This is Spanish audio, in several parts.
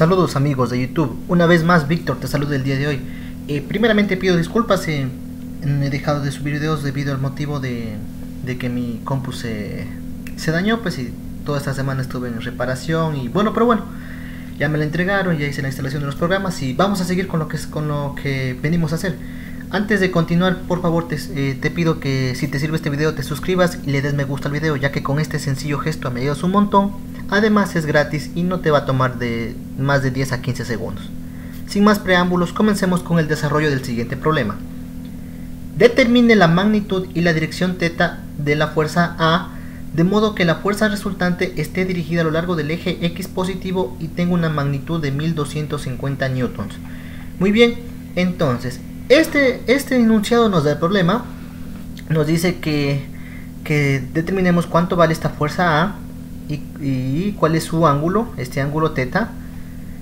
Saludos amigos de YouTube, una vez más Víctor te saluda el día de hoy. Primeramente pido disculpas, he dejado de subir videos debido al motivo de que mi compu se dañó, pues y toda esta semana estuve en reparación y bueno, pero bueno, ya me la entregaron, ya hice la instalación de los programas y vamos a seguir con lo que venimos a hacer. Antes de continuar, por favor te pido que si te sirve este video te suscribas y le des me gusta al video, ya que con este sencillo gesto me ayudas un montón. Además es gratis y no te va a tomar de más de 10 a 15 segundos. Sin más preámbulos, comencemos con el desarrollo del siguiente problema. Determine la magnitud y la dirección θ de la fuerza A, de modo que la fuerza resultante esté dirigida a lo largo del eje X positivo y tenga una magnitud de 1250 newtons. Muy bien, entonces, este enunciado nos da el problema. Nos dice que determinemos cuánto vale esta fuerza A y cuál es su ángulo, este ángulo θ,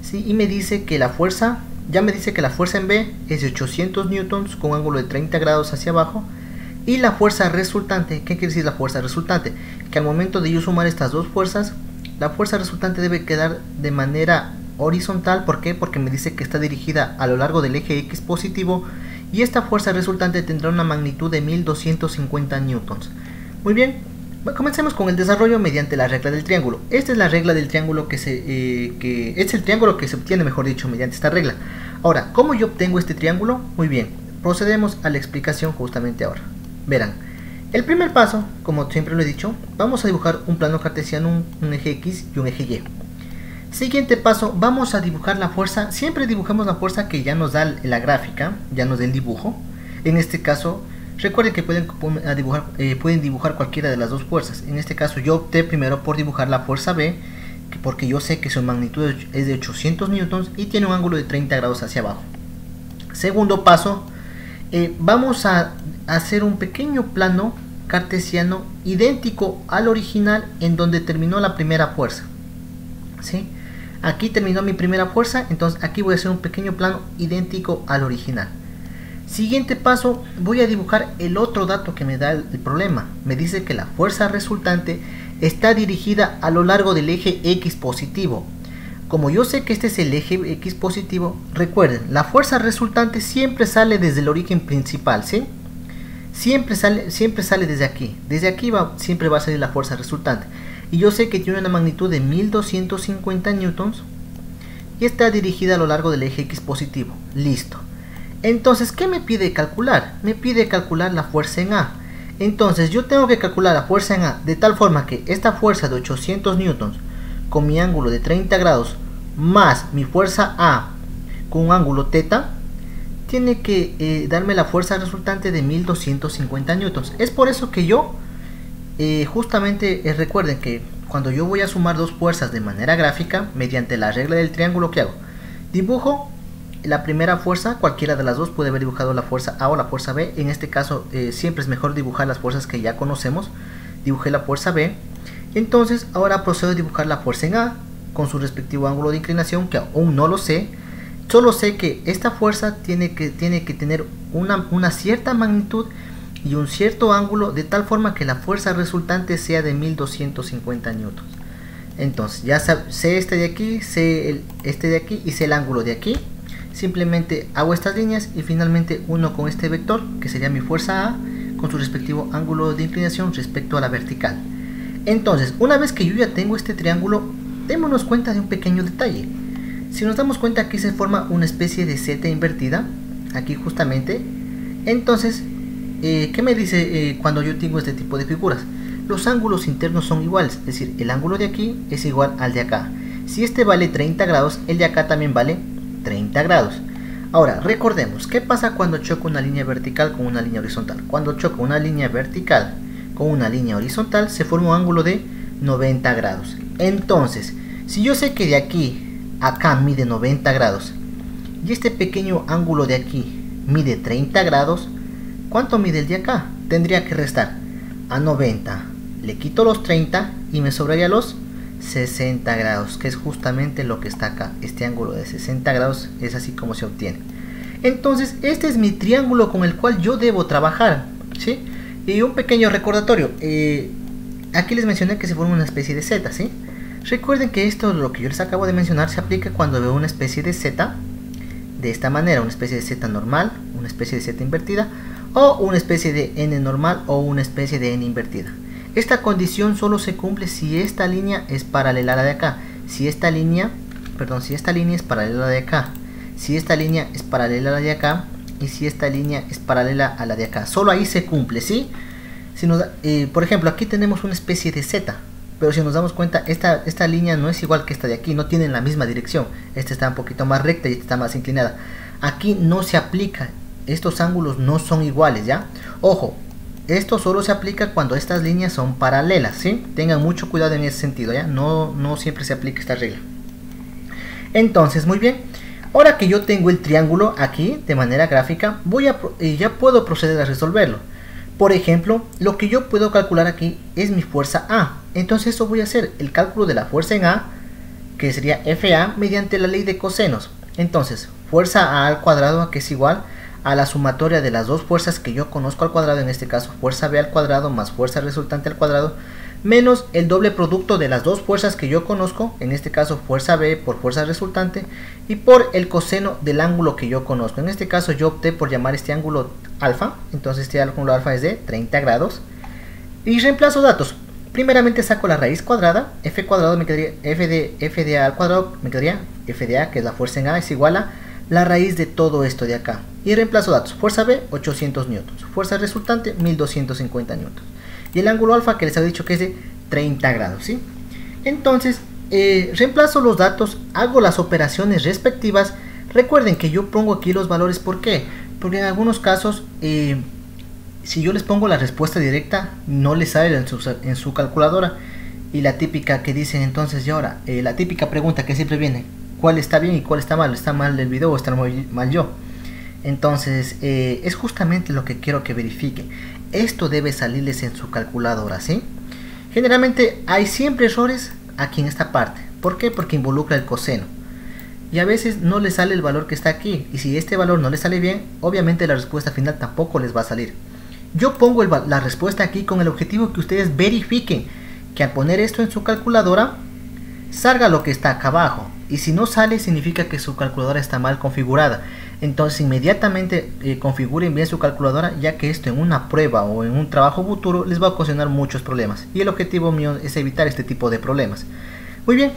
¿sí? Y me dice que la fuerza, ya me dice que la fuerza en B es de 800 newtons con ángulo de 30 grados hacia abajo. Y la fuerza resultante, ¿qué quiere decir la fuerza resultante? Que al momento de yo sumar estas dos fuerzas, la fuerza resultante debe quedar de manera horizontal. ¿Por qué? Porque me dice que está dirigida a lo largo del eje X positivo y esta fuerza resultante tendrá una magnitud de 1250 newtons. Muy bien. Comencemos con el desarrollo mediante la regla del triángulo. Esta es la regla del triángulo es el triángulo que se obtiene, mejor dicho, mediante esta regla. Ahora, ¿cómo yo obtengo este triángulo? Muy bien, procedemos a la explicación justamente ahora. Verán, el primer paso, como siempre lo he dicho, vamos a dibujar un plano cartesiano, un eje X y un eje Y. Siguiente paso, vamos a dibujar la fuerza. Siempre dibujamos la fuerza que ya nos da la gráfica, ya nos da el dibujo. En este caso, recuerden que pueden dibujar cualquiera de las dos fuerzas. En este caso yo opté primero por dibujar la fuerza B, porque yo sé que su magnitud es de 800 newtons y tiene un ángulo de 30 grados hacia abajo. Segundo paso, vamos a hacer un pequeño plano cartesiano idéntico al original en donde terminó la primera fuerza, ¿sí? Aquí terminó mi primera fuerza, entonces aquí voy a hacer un pequeño plano idéntico al original. Siguiente paso, voy a dibujar el otro dato que me da el problema. Me dice que la fuerza resultante está dirigida a lo largo del eje X positivo. Como yo sé que este es el eje X positivo, recuerden, la fuerza resultante siempre sale desde el origen principal, ¿sí? Siempre sale desde aquí. Desde aquí siempre va a salir la fuerza resultante. Y yo sé que tiene una magnitud de 1250 newtons y está dirigida a lo largo del eje X positivo. Listo. Entonces, ¿qué me pide calcular? Me pide calcular la fuerza en A. Entonces, yo tengo que calcular la fuerza en A de tal forma que esta fuerza de 800 newtons con mi ángulo de 30 grados más mi fuerza A con un ángulo θ tiene que darme la fuerza resultante de 1250 newtons. Es por eso que yo recuerden que cuando yo voy a sumar dos fuerzas de manera gráfica mediante la regla del triángulo, ¿qué hago? Dibujo la primera fuerza, cualquiera de las dos, puede haber dibujado la fuerza A o la fuerza B. En este caso siempre es mejor dibujar las fuerzas que ya conocemos. Dibujé la fuerza B. Entonces ahora procedo a dibujar la fuerza en A con su respectivo ángulo de inclinación, que aún no lo sé. Solo sé que esta fuerza tiene que tener una cierta magnitud y un cierto ángulo, de tal forma que la fuerza resultante sea de 1250 newtons. Entonces ya sé este de aquí, sé este de aquí y sé el ángulo de aquí. Simplemente hago estas líneas y finalmente uno con este vector, que sería mi fuerza A, con su respectivo ángulo de inclinación respecto a la vertical. Entonces, una vez que yo ya tengo este triángulo, démonos cuenta de un pequeño detalle. Si nos damos cuenta, aquí se forma una especie de Z invertida, aquí justamente. Entonces, ¿qué me dice cuando yo tengo este tipo de figuras? Los ángulos internos son iguales, es decir, el ángulo de aquí es igual al de acá. Si este vale 30 grados, el de acá también vale 30 grados. Ahora, recordemos, ¿qué pasa cuando choco una línea vertical con una línea horizontal? Cuando choco una línea vertical con una línea horizontal, se forma un ángulo de 90 grados. Entonces, si yo sé que de aquí a acá mide 90 grados y este pequeño ángulo de aquí mide 30 grados, ¿cuánto mide el de acá? Tendría que restar a 90, le quito los 30 y me sobraría los 60 grados, que es justamente lo que está acá. Este ángulo de 60 grados es así como se obtiene. Entonces, este es mi triángulo con el cual yo debo trabajar, ¿sí? Y un pequeño recordatorio, aquí les mencioné que se forma una especie de Z, ¿sí? Recuerden que esto, lo que yo les acabo de mencionar, se aplica cuando veo una especie de z de esta manera, una especie de z normal, una especie de z invertida, o una especie de n normal o una especie de n invertida. Esta condición solo se cumple si esta línea es paralela a la de acá, si esta línea es paralela a la de acá, si esta línea es paralela a la de acá y si esta línea es paralela a la de acá. Solo ahí se cumple, ¿sí? Si nos por ejemplo, aquí tenemos una especie de z, pero si nos damos cuenta, esta línea no es igual que esta de aquí, no tienen la misma dirección. Esta está un poquito más recta y esta está más inclinada. Aquí no se aplica, estos ángulos no son iguales, ¿ya? Ojo, esto solo se aplica cuando estas líneas son paralelas, ¿sí? Tengan mucho cuidado en ese sentido, ¿ya? No siempre se aplica esta regla. Entonces, muy bien. Ahora que yo tengo el triángulo aquí de manera gráfica, ya puedo proceder a resolverlo. Por ejemplo, lo que yo puedo calcular aquí es mi fuerza A. Entonces eso voy a hacer el cálculo de la fuerza en A, que sería FA, mediante la ley de cosenos. Entonces, fuerza A al cuadrado, que es igual a la sumatoria de las dos fuerzas que yo conozco al cuadrado, en este caso fuerza B al cuadrado más fuerza resultante al cuadrado, menos el doble producto de las dos fuerzas que yo conozco, en este caso fuerza B por fuerza resultante, y por el coseno del ángulo que yo conozco. En este caso yo opté por llamar este ángulo alfa, entonces este ángulo alfa es de 30 grados. Y reemplazo datos. Primeramente saco la raíz cuadrada, f cuadrado me quedaría f de a al cuadrado, me quedaría f de a, que es la fuerza en A, es igual a la raíz de todo esto de acá. Y reemplazo datos. Fuerza B, 800 newtons. Fuerza resultante, 1250 newtons. Y el ángulo alfa, que les había dicho que es de 30 grados, ¿sí? Entonces, reemplazo los datos, hago las operaciones respectivas. Recuerden que yo pongo aquí los valores, ¿por qué? Porque en algunos casos, si yo les pongo la respuesta directa, no les sale en su calculadora. Y la típica que dicen entonces, y ahora, la típica pregunta que siempre viene, ¿cuál está bien y cuál está mal? ¿Está mal el video o está mal yo? Entonces, es justamente lo que quiero que verifiquen. Esto debe salirles en su calculadora, ¿sí? Generalmente hay siempre errores aquí en esta parte. ¿Por qué? Porque involucra el coseno. Y a veces no les sale el valor que está aquí. Y si este valor no les sale bien, obviamente la respuesta final tampoco les va a salir. Yo pongo la respuesta aquí con el objetivo que ustedes verifiquen que al poner esto en su calculadora salga lo que está acá abajo. Y si no sale, significa que su calculadora está mal configurada. Entonces inmediatamente configuren bien su calculadora, ya que esto en una prueba o en un trabajo futuro les va a ocasionar muchos problemas. Y el objetivo mío es evitar este tipo de problemas. Muy bien,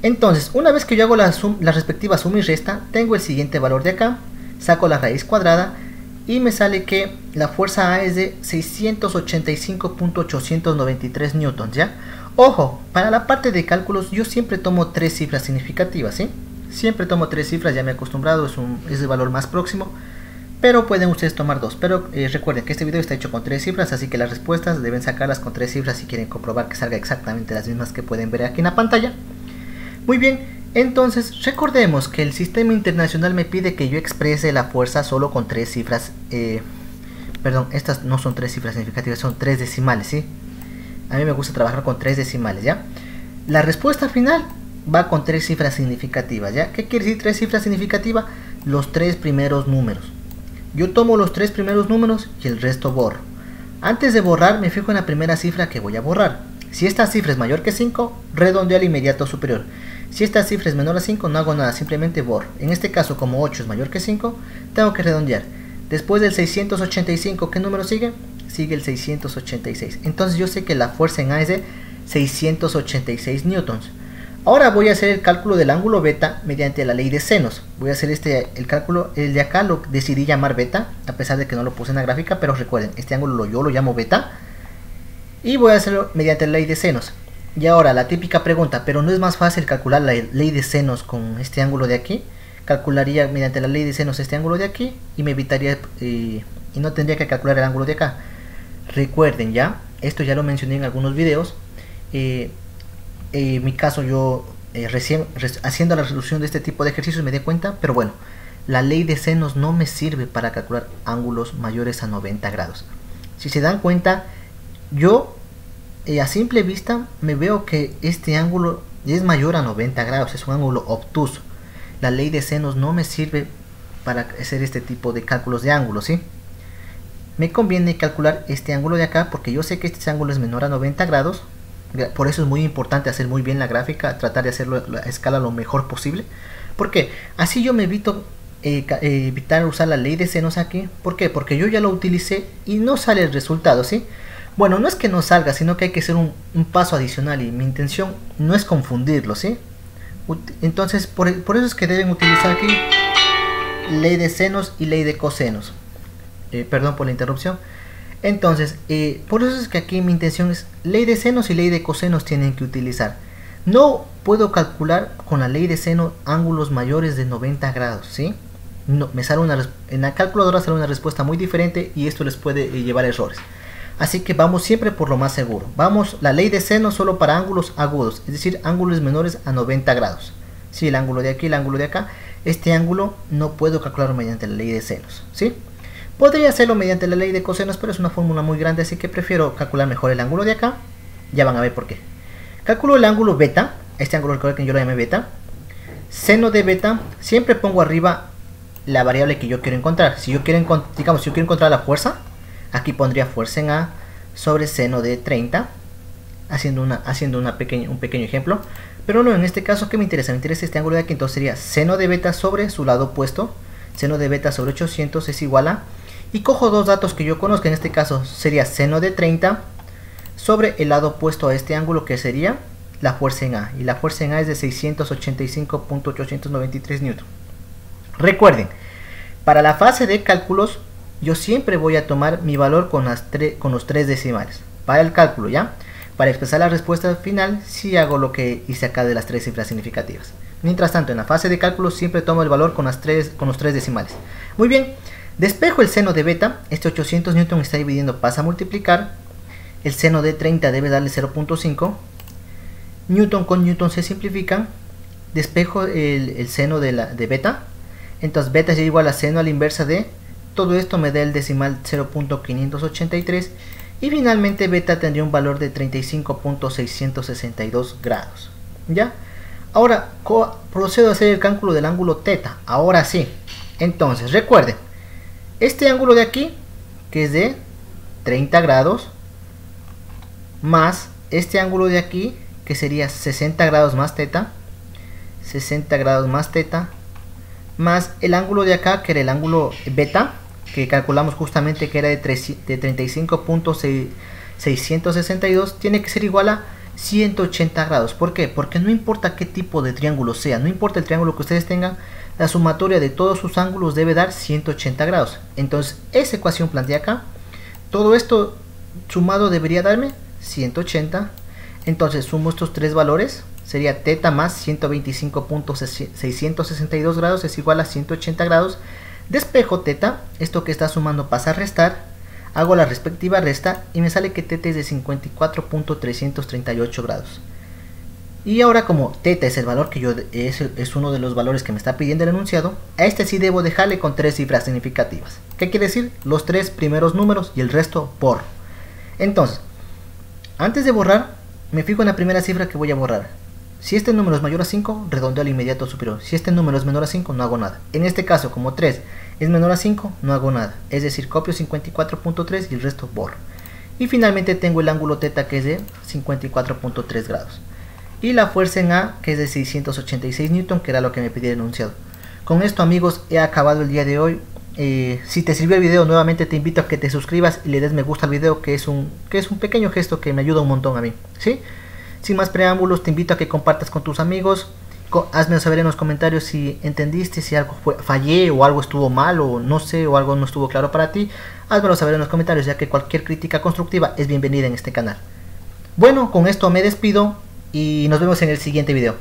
entonces una vez que yo hago la respectiva suma y resta, tengo el siguiente valor de acá, saco la raíz cuadrada y me sale que la fuerza A es de 685.893 newtons, ¿ya? Ojo, para la parte de cálculos yo siempre tomo tres cifras significativas, ¿sí? Siempre tomo tres cifras, ya me he acostumbrado, es el valor más próximo, pero pueden ustedes tomar dos. Pero recuerden que este video está hecho con tres cifras, así que las respuestas deben sacarlas con tres cifras si quieren comprobar que salga exactamente las mismas que pueden ver aquí en la pantalla. Muy bien, entonces recordemos que el sistema internacional me pide que yo exprese la fuerza solo con tres cifras, perdón, estas no son tres cifras significativas, son tres decimales, ¿sí? A mí me gusta trabajar con tres decimales, ¿ya? La respuesta final va con tres cifras significativas, ¿ya? ¿Qué quiere decir tres cifras significativas? Los tres primeros números. Yo tomo los tres primeros números y el resto borro. Antes de borrar me fijo en la primera cifra que voy a borrar. Si esta cifra es mayor que 5, redondeo al inmediato superior. Si esta cifra es menor a 5, no hago nada, simplemente borro. En este caso, como 8 es mayor que 5, tengo que redondear. Después del 685, ¿qué número sigue? Sigue el 686. Entonces yo sé que la fuerza en A es de 686 newtons. Ahora voy a hacer el cálculo del ángulo beta mediante la ley de senos. Voy a hacer el cálculo, el de acá lo decidí llamar beta, a pesar de que no lo puse en la gráfica, pero recuerden, este ángulo yo lo llamo beta. Y voy a hacerlo mediante la ley de senos. Y ahora la típica pregunta, pero ¿no es más fácil calcular la ley de senos con este ángulo de aquí? Calcularía mediante la ley de senos este ángulo de aquí y me evitaría y no tendría que calcular el ángulo de acá. Recuerden ya, esto ya lo mencioné en algunos videos. En mi caso yo recién haciendo la resolución de este tipo de ejercicios me di cuenta, pero bueno, la ley de senos no me sirve para calcular ángulos mayores a 90 grados. Si se dan cuenta, yo a simple vista me veo que este ángulo es mayor a 90 grados, es un ángulo obtuso. La ley de senos no me sirve para hacer este tipo de cálculos de ángulos, ¿sí? Me conviene calcular este ángulo de acá porque yo sé que este ángulo es menor a 90 grados. Por eso es muy importante hacer muy bien la gráfica, tratar de hacerlo a escala lo mejor posible. ¿Por qué? Así yo me evito evitar usar la ley de senos aquí. ¿Por qué? Porque yo ya lo utilicé y no sale el resultado, ¿sí? Bueno, no es que no salga, sino que hay que hacer un paso adicional, y mi intención no es confundirlo, ¿sí? Entonces, por eso es que deben utilizar aquí ley de senos y ley de cosenos. Perdón por la interrupción. Entonces, por eso es que aquí mi intención es ley de senos y ley de cosenos tienen que utilizar. No puedo calcular con la ley de seno ángulos mayores de 90 grados, ¿sí? No, me sale en la calculadora sale una respuesta muy diferente y esto les puede llevar a errores. Así que vamos siempre por lo más seguro. Vamos, la ley de seno solo para ángulos agudos, es decir, ángulos menores a 90 grados. Sí, el ángulo de aquí, el ángulo de acá. Este ángulo no puedo calcularlo mediante la ley de senos, ¿sí? Podría hacerlo mediante la ley de cosenos, pero es una fórmula muy grande, así que prefiero calcular mejor el ángulo de acá. Ya van a ver por qué. Calculo el ángulo beta, este ángulo que yo lo llamé beta. Seno de beta, siempre pongo arriba la variable que yo quiero encontrar. Si yo quiero, digamos, si yo quiero encontrar la fuerza, aquí pondría fuerza en A sobre seno de 30, haciendo un pequeño ejemplo. Pero no, en este caso, ¿qué me interesa? Me interesa este ángulo de aquí, entonces sería seno de beta sobre su lado opuesto. Seno de beta sobre 800 es igual a... Y cojo dos datos que yo conozco, en este caso sería seno de 30 sobre el lado opuesto a este ángulo, que sería la fuerza en A. Y la fuerza en A es de 685.893 newton. Recuerden, para la fase de cálculos, yo siempre voy a tomar mi valor con los tres decimales. Para el cálculo, ¿ya? Para expresar la respuesta final, sí hago lo que hice acá de las tres cifras significativas. Mientras tanto, en la fase de cálculo siempre tomo el valor con los tres decimales. Muy bien, despejo el seno de beta. Este 800 newton está dividiendo, pasa a multiplicar. El seno de 30 debe darle 0.5. Newton con newton se simplifican. Despejo el seno de beta. Entonces beta es igual a seno a la inversa de... Todo esto me da el decimal 0.583. Y finalmente beta tendría un valor de 35.662 grados. ¿Ya? Ahora procedo a hacer el cálculo del ángulo teta. Ahora sí. Entonces recuerden, este ángulo de aquí, que es de 30 grados, más este ángulo de aquí, que sería 60 grados más teta, 60 grados más teta, más el ángulo de acá, que era el ángulo beta, que calculamos justamente que era de 35.662, tiene que ser igual a 180 grados. ¿Por qué? Porque no importa qué tipo de triángulo sea, no importa el triángulo que ustedes tengan, la sumatoria de todos sus ángulos debe dar 180 grados. Entonces esa ecuación plantea acá, todo esto sumado debería darme 180. Entonces sumo estos tres valores, sería teta más 125.662 grados es igual a 180 grados. Despejo teta, esto que está sumando pasa a restar, hago la respectiva resta y me sale que teta es de 54.338 grados. Y ahora, como teta es el valor que es uno de los valores que me está pidiendo el enunciado, a este sí debo dejarle con tres cifras significativas. ¿Qué quiere decir? Los tres primeros números y el resto por. Entonces, antes de borrar, me fijo en la primera cifra que voy a borrar. Si este número es mayor a 5, redondeo al inmediato superior. Si este número es menor a 5, no hago nada. En este caso, como 3 es menor a 5, no hago nada. Es decir, copio 54.3 y el resto borro. Y finalmente tengo el ángulo teta, que es de 54.3 grados. Y la fuerza en A, que es de 686 newton, que era lo que me pedía el enunciado. Con esto, amigos, he acabado el día de hoy. Si te sirvió el video, nuevamente te invito a que te suscribas y le des me gusta al video, que es un pequeño gesto que me ayuda un montón a mí, ¿sí? Sin más preámbulos, te invito a que compartas con tus amigos. Hazme saber en los comentarios si entendiste, si algo fallé o algo estuvo mal o no sé, o algo no estuvo claro para ti. Házmelo saber en los comentarios, ya que cualquier crítica constructiva es bienvenida en este canal. Bueno, con esto me despido y nos vemos en el siguiente video.